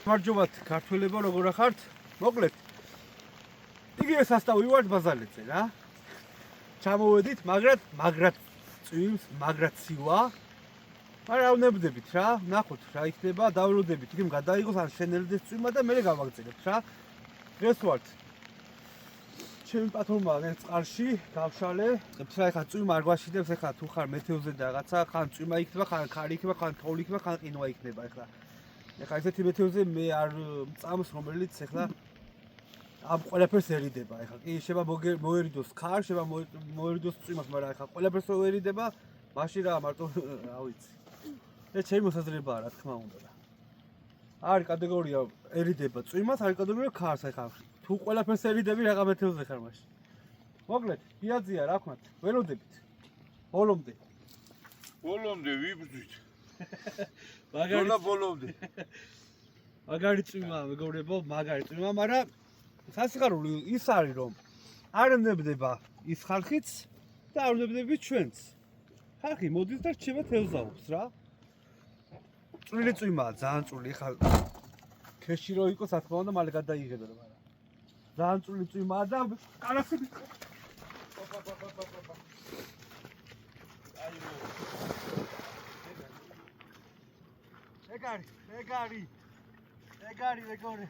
მარჯობათ ქართველებო როგორ ახართ? მოკლედ. იგივე სასტავი ვართ ბაზალეთზე რა. ჩამოვედით, მაგრად წვიმს, მაგრად ცივა. მაგრამ ავნებდებით რა, ნახოთ რა იქნება, დავროდებით, იქნებ გადაიღოს ან შენელდეს წვიმა და მე გავაგზავნებთ რა. დღეს ვართ. ჩემი პატრონმა ერთ წყალში გავშალე. ხა ეხა წვიმა არ გვაშიდებს, ეხა თუ ხარ მეთეოზე და რაღაცა, ხან წვიმა იქნება, ხან ქარი იქნება, ხან თოვლი იქნება, ხან ყინვა იქნება ეხლა. ეხა ესეთი მეთეოზე მე არ მწამს, რომელიც ეხლა ამ ყველაფერსერიდება. ეხლა კი შევა მოერიდოს ქარ, შევა მოერიდოს წვიმას, მაგრამ ეხლა ყველაფერს როერიდება, მაშინ რა მარტო რა ვიცი. ეს ჩემი მოსაზრებაა, რა თქმა უნდა. არის კატეგორიაერიდება წვიმას, არის კატეგორია ქარს ეხლა. თუ ყველაფერს ერიდები, რაღა მეთეოზე ხარ მაშინ. მოკლედ, პიაზია რა ვქნათ, ველოდებით. ბოლომდე. ბოლომდე ვიბრძვით. ბოლომდე. მაგარი წვიმა, მეგობრებო, მაგარი წვიმა, მაგრამ სასიხარული ის არის, რომ არ ნებდება ის ხალხიც და არ ნებდებით ჩვენც. ხალხი მოდის და რჩება თევზაობს რა. წვრილი წვიმაა, ძალიან წვრილი, ხა ქეში რო იყოს, რა თქმა უნდა, მალე გადაიღებდა, მაგრამ ძალიან წვრილი წვიმაა და კარასები ეგარი მეგობრე.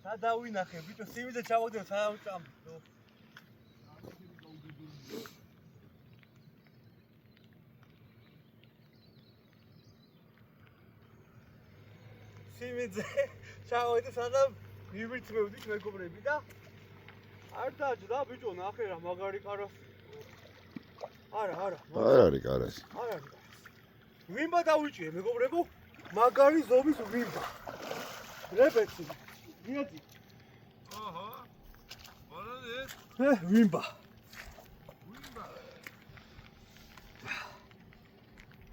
სადავინახე, ბიჭო, სიმინძე ჩავაგდებ, სადავჭამ. სიმინძე ჩავაგდებ, სადამ მივირთმევდით მეგობრები და არ დაჯდა, ბიჭო, ნახე რა, მაგარი კარას. არა. არ არის კარას. არ არის. ვიმბა დავიჭირე, მეგობრებო, მაგარი ზომის ვიმბა. რეპეტი. მიაძი. აჰა. მოლოდეს. ვიმბა.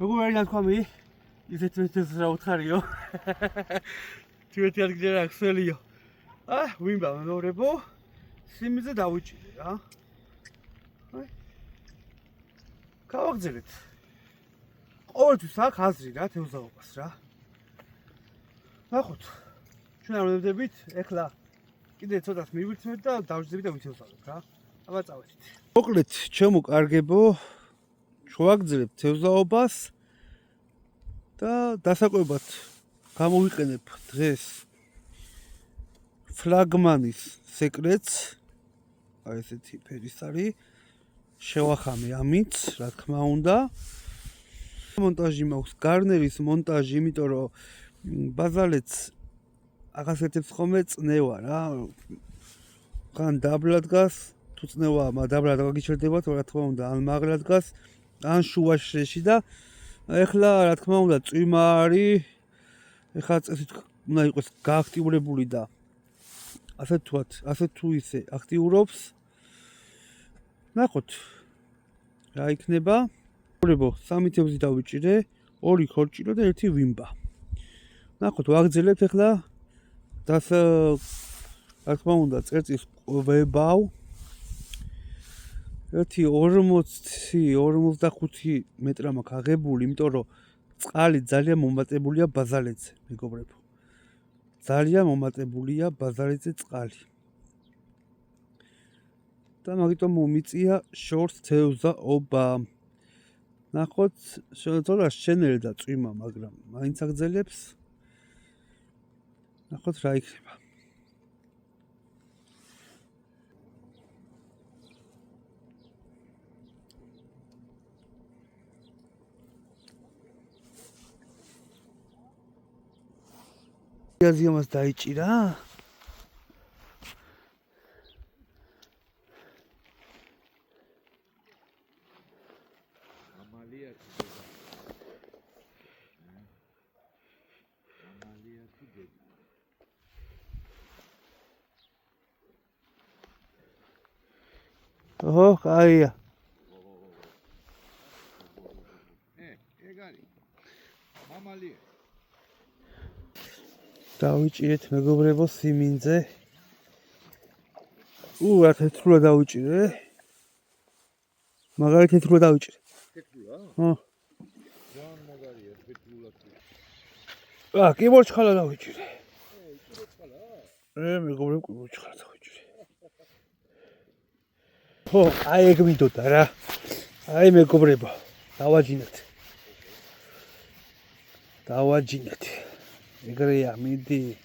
როგორ არის თქვამი? ისეთ მეთეს რა უთხარიო. თვითი ადგილი რა ხსელიო. ვიმბა, მეგობრებო, სიმინძე დავიჭირე რა. გავაგზავნეთ. ყოველთვის აქ აზრი რა თევზაობას რა. ნახოთ. ჩვენ არ ვდებდებით, ეხლა კიდე ცოტას მივირთმევთ და დავждდებით და ვითევზავთ რა. აბა წავედით. მოკლედ, ჩემო კარგებო, შევაგზავნებთ თევზაობას და დასაკვებად გამოვიყენებ დღეს ფლაგმანის სეკრეტს. აი ესეთი ფერის არის. შევახამე ამით, რა თქმა უნდა. მონტაჟი მაქვს, გარნერის მონტაჟი, იმიტომ რომ ბაზალეთს ახასიათებს ხოლმე წნევა რა. ხან დაბლად დგას, თუ წნევა დაბლად გაგიჩერდებათ, რა თქმა უნდა, ან მაგრად დგას, ან შუაშრეში და ეხლა რა თქმა უნდა წვიმა არის. ეხლა წესით უნდა იყოს გააქტიურებული და ასე თუ ისე აქტიურობს. ნახოთ რა იქნება. მეგობრებო, 3 თევზი დავიჭირე, 2 ქორჭილო და 1 ვიმბა. ნახოთ, ვაგრძელებთ ახლა რა თქმა უნდა, წერტის ყვებავ. 40-45 მეტრა მაქვს აღებული, იმიტომ რომ წყალი ძალიან მომატებულია ბაზალეთზე, მეგობრებო. ძალიან მომატებულია ბაზალეთზე წყალი. და მაგიტომ მომიწია შორს თევზაობა. ნახოთ, შეიძლება შენელდა წვიმა, მაგრამ მაინც აგრძელებს. ნახოთ რა იქნება. პიაზიამას დაიჭირა. ოჰო, კაია. ეგ არის. მამალია. დავიჭირეთ მეგობრებო სიმინძე. რა თეთრულა დავიჭირე. მაგარი თეთრულა დავიჭირე. თეთრულა? ხო. ძალიან მაგარია თეთრულად. კი მორჩხალა დავიჭირე. მეგობრებო, კი მორჩხალა დავიჭირე. ხო, აი ეგ მინდოდა რა. აი მეგობრებო, დავაჯინეთ. ეგრეა, მიდი.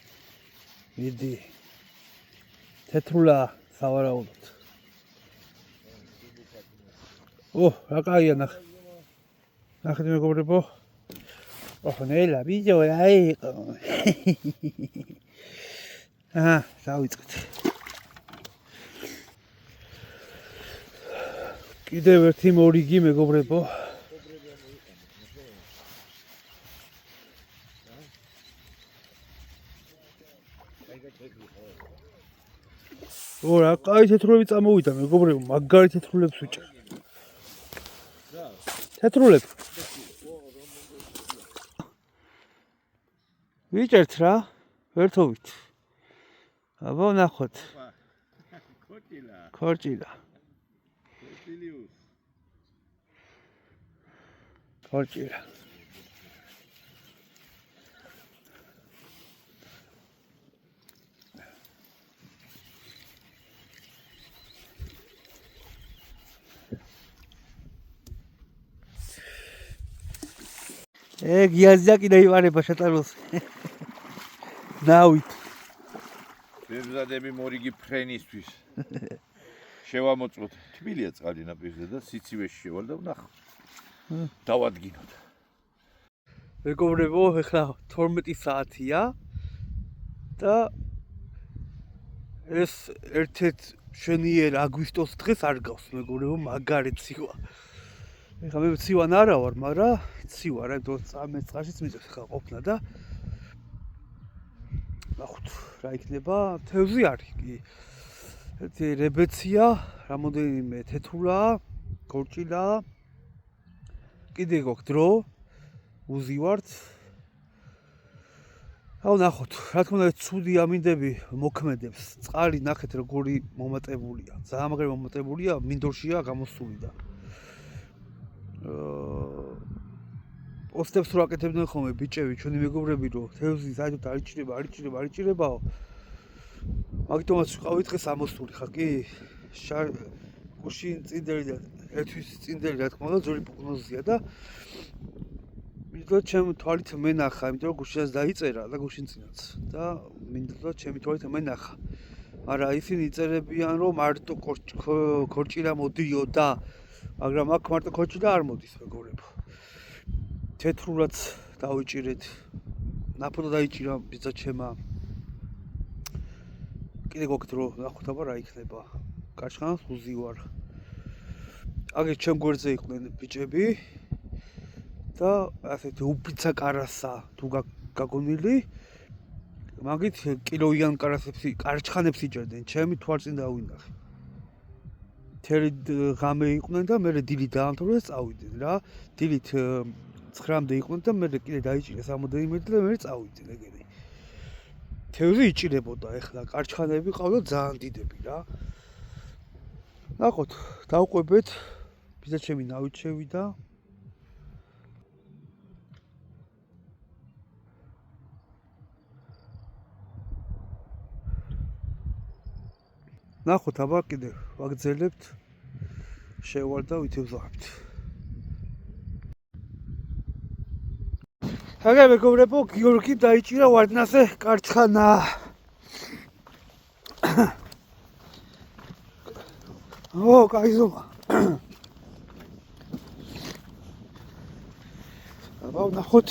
თეთრულა სავარაუდოდ. რა კაია ნახეთ მეგობრებო. ნელა ვიდეო რა იყო. დავიწყეთ. კიდევ ერთი მორიგი მეგობრებო. რა კაი თეთრულები წამოვიდა მეგობრებო, მაგარი თეთრულებს ვიჭერ. თეთრულები. ვიჭერთ რა, ერთობით. აბა ნახოთ. ქორჭილა. ქორჭილა. გიაზია კიდე ივარება შეტაროს. ნავით. ბებზადები მორიგი ფრენისთვის. შევამოწმოთ. თბილია წყალი ნაპირზე და სიცივეში შევალ და ვნახავ. დავადგინოთ. მეგობრებო, ეხლა 12 საათია და ეს ერთ-ერთ შენიერ აგვისტოს დღეს არ გავს მეგობრებო, მაგარი ცივა. ეხლა მე ცივან არა ვარ, მაგრამ ცივა რა, იმიტომ წამე წყალშიც მიწევს ხა ყოფნა და ნახოთ რა იქნება. თევზი არის კი. ერთი რებეცია, რამოდენიმე თეთრულა, ქორჭილა. კიდე გვაქვს დრო, უზივართ. ნახოთ, რა თქმა უნდა, ცუდი ამინდები მოქმედებს. წყალი ნახეთ როგორი მომატებულია. ძალიან მაგარი მომატებულია, მინდორშია გამოსული და პოსტებს რო აკეთებდნენ ხოლმე ბიჭები, ჩვენი მეგობრები, რომ თევზი საერთოდ არიჭირებაო. მაგიტომაც ვიყავი დღეს ამოსული ხარ კი? გუშინ წინდელი და ერთვის წინდელი რა თქმა უნდა ძველი პროგნოზია და მინდოდა ჩემი თვალით მენახა, იმიტომ რომ გუშინაც დაიწერა და გუშინ წინაც და მინდოდა ჩემი თვალით მენახა. მაგრამ ისინი იწერებიან რომ მარტო ქორჭილა მოდიოდა, მაგრამ აქ მარტო ქორჭილა არ მოდის მეგობრებო. თეთრულად დავიჭირეთ. ნაფოტა დაიჭირა ბიძა ჩემა. კიდე გვაქვს დრო, ნახოთ აბა რა იქნება. კარჩხანს უზივარ. აგერ ჩემ გვერდზე იყვნენ ბიჭები და ასეთი უბიცა კარასა თუ გაგონილი. მაგით კილოიან კარჩხანებს იჭერდნენ, ჩემი თვალწინ დავინახე. თერი ღამე იყვნენ და მე დილით დაამთავრეს წავიდნენ რა. დილით 9-მდე იყვნენ და მე კიდე დაიჭირეს ამოდენიმე და მე წავიდნენ ეგენი. თევზი იჭირებოდა ეხლა, კარჩხანები ყავდა ძალიან დიდები რა. ნახოთ, დავყვებეთ. ბიძა ჩემი ნავით შევიდა. ნახოთ, აბა კიდე ვაგრძელებთ. შევარ და ვითევზავებთ. აგერ მეგობრებო, გიორგი დაიჭირა ვარდნაზე კარჩხანა. კაი ზომა. აბა ნახოთ.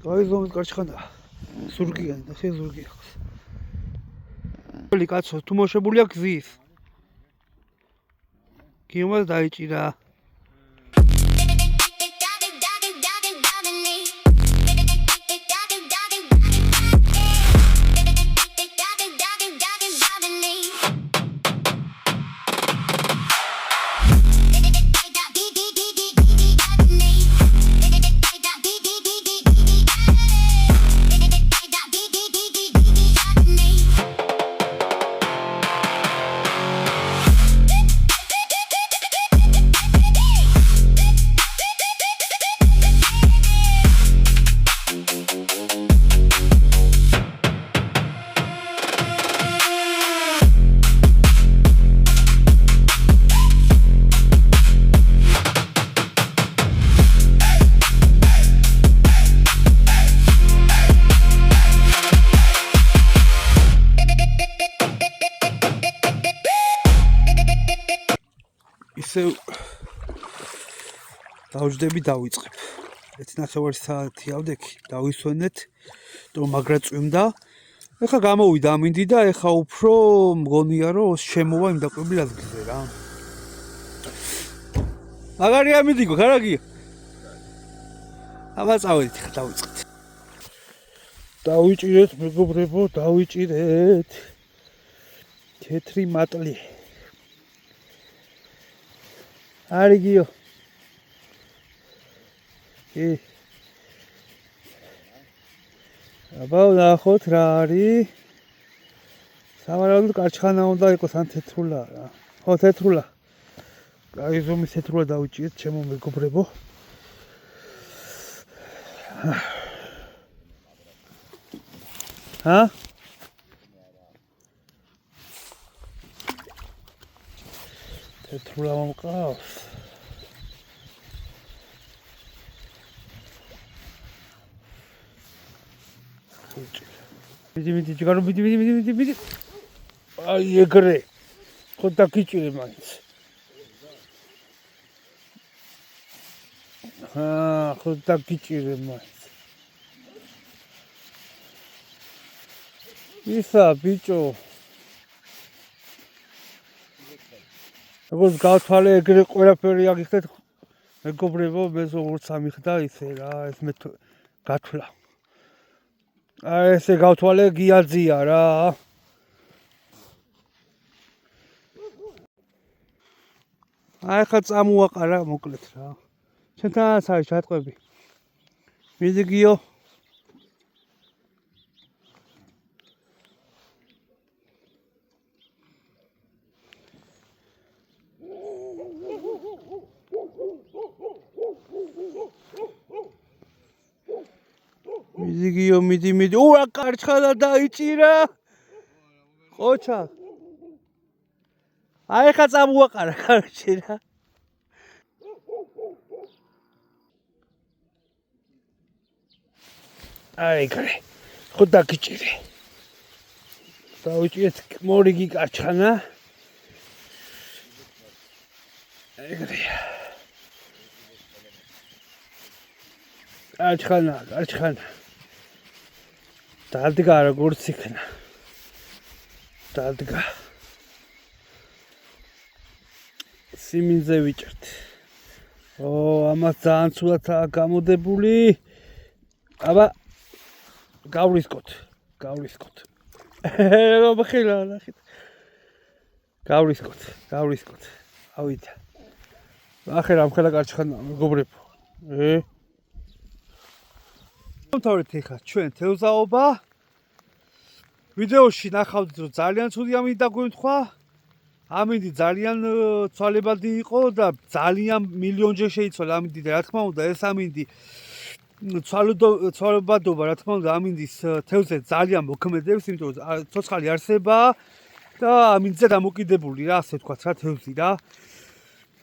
კაი ზომა კარჩხანა. ზურგიანი და ზურგი აქვს. კაცო, თუ მოშებულია გზის. გიომას დაიჭირა. ისე დავждები დავიწყებ. 1.5 საათი ავდექი, დავისვენეთ, რომ მაგრა წვიმდა. ეხლა გამოვიდა ამინდი და ეხლა უფრო მგონია რომ შემოვა იმ დაკვირვებულ ადგილზე რა. მაგარი ამინდიგო, კარგია. აბა წავედით, ხა დავიწყეთ. დავიჭირეთ, მეგობრებო, დავიჭირეთ. თეთრი მატლი. არიგიო. აბა ნახოთ რა არის. სავარაუდოდ კარჩხანა უნდა იყოს ან თეთრულა რა. ხო, თეთრულა. კაი ზომის თეთრულა დავიჭირეთ, ჩემო მეგობრებო. ჰა? თეთრულა მომყავს. მიდი ჯგარო მიდი. აი ეგრე. ხო დაგიჭირე მაინც. ხო დაგიჭირე მაინც. ისა ბიჭო. როგორც გავთვალე ეგრე ყველაფერი აგიხდეთ მეგობრებო, მე როგორც ამიხდა ისე რა, ეს მე გათვლა. აი ესე გავთვალე გიაძია რა. აი ხა წამოაყარა მოკლედ რა. ჩვენთანაც არის ჩატყვები. მიდი გიო. მიდი. უა კარჩხანა დაიჭირა. ყოჩა. აი ხა წამოაყარა კარჩი რა. აი კრე. ხო დაგიჭირე. დავიჭირეთ მორიგი კარჩხანა. ეგრე. კარჩხანა. დადგა როგორც იქნა. დადგა. სიმინძე ვიჭერთ. ამას ძალიან ცუდაა გამოდებული. აბა გავრისკოთ. ბახილა ნახეთ. გავრისკოთ. ავიდა. ახლა რამხელა კარჩხანა მეგობრებო. მომთავრეთ ეხლა ჩვენ თევზაობა. ვიდეოში ნახავთ რომ ძალიან ცუდი ამინდი დაგვემთხვა. ამინდი ძალიან ცვალებადი იყო და ძალიან მილიონჯერ შეიცვალა ამინდი და რა თქმა უნდა ეს ამინდი ცვალებადობა რა თქმა უნდა ამინდის თევზზე ძალიან მოქმედებს, იმიტომ რომ ცოცხალი არსებაა და ამინდზე დამოკიდებული რა, ასე ვთქვათ რა თევზი რა.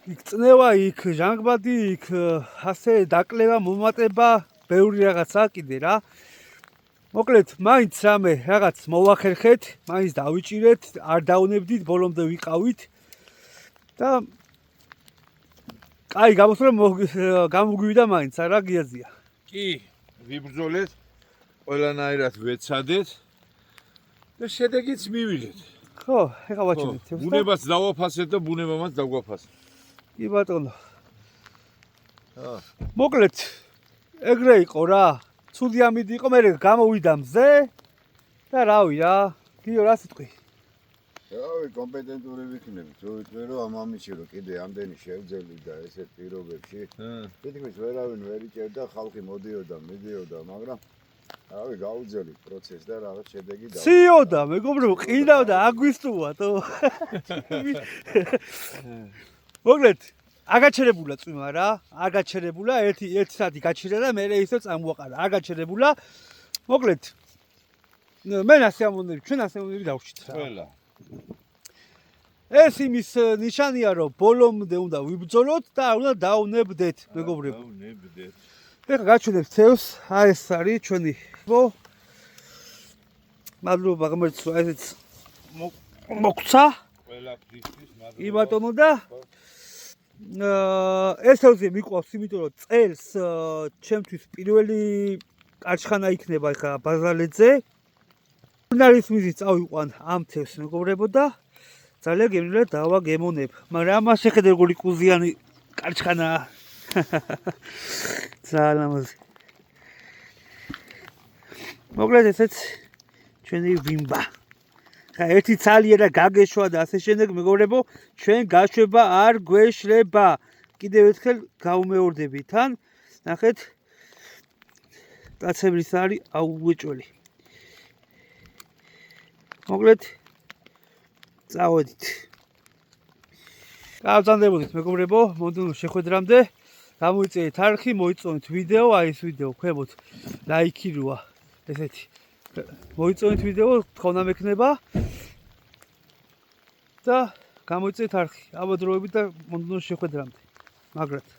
იქ წნევა, იქ ჟანგბადი, იქ ასე დაკლება, მომატება, ბევრი რაღაცაა კიდე რა. მოკლედ, მაინც რამე რაღაც მოვახერხეთ, მაინც დავიჭირეთ, არ დაუნებდით, ბოლომდე ვიყავით და კაი გამოსვლა გამოგვივიდა მაინც, რა გიაზია. კი, ვიბრძოლეთ, ყველანაირად ვეცადეთ და შედეგიც მივიღეთ. ხო, ეხლა ვაჩვენებთ თევზს. ბუნებას დავაფასეთ და ბუნებამაც დავგვაფასეთ. კი ბატონო. მოკლედ, ეგრე იყო რა. ცუდი ამინდი იყო, მე გამოვიდა მზე და რავი რა. გიო რა სიტყვი? რავი, კომპეტენტური ვიქნები. თუ ვიტყვი რომ ამ ამიში რომ კიდე ამდენი შევძელი და ესეთ პირობებში, თითქმის ვერავინ ვერ იჭერდა, ხალხი მიდიოდა, მაგრამ რავი, გაუძელი პროცესი და რაღაც შედეგი და ციოდა, მეგობრებო, ყიდავდა, აგვისტუა თო. მოკლედ, აგაჩერებულა წვიმა რა, აგაჩერებულა, ერთი საათი გაჩერდა და მე ისევ წამოაყარა. აგაჩერებულა. მოკლედ, მე ასე ამბობდი, ჩვენ ასე ამბობდი დავშით რა. ყველა. ეს იმის ნიშანია, რომ ბოლომდე უნდა ვიბრძოლოთ და არ უნდა დაუნებდეთ, მეგობრებო. დაუნებდეთ. ეხლა გაჩვენებთ თევზს, აი ეს არის ჩვენი. მადლობა ღმერთს, ესეც მოგვცა. ყველა ფრისთვის მადლობა. კი ბატონო და ესელზე მიყვავს, იმიტომ რომ წელს ჩემთვის პირველი კარჩხანა იქნება ხა ბაზალეთზე. ჟურნალის მიზნით წავიყვან ამ თევს მეგობრებო და ძალიან გემრიელად დავაგემონებ. მაგრამ ამას შეხედე როგორი კუზიანი კარჩხანაა. ძალიან ლამაზი. მოკლედ ესეც ჩვენი ვიმბა. ხა ერთი ცალია და გაგეშვა და ასე შემდეგ მეგობრებო, ჩვენ გაშვება არ გვეშლება. კიდევ ერთხელ გავუმეორდები თან. ნახეთ კაცებლის არის აუგვეჭველი. მოკლედ წავედით. გავწანდებოდით მეგობრებო, მომდევნო შეხვედრამდე. გამოიწერეთ არხი, მოიწონეთ ვიდეო, აი ეს ვიდეო ქვემოთ ლაიქი როა. ესეთი. მოიწონეთ ვიდეო, თხოვნა მექნება. და გამოიწერეთ არხი. აბა დროებით და მომდევნო შეხვედრამდე. მაგრად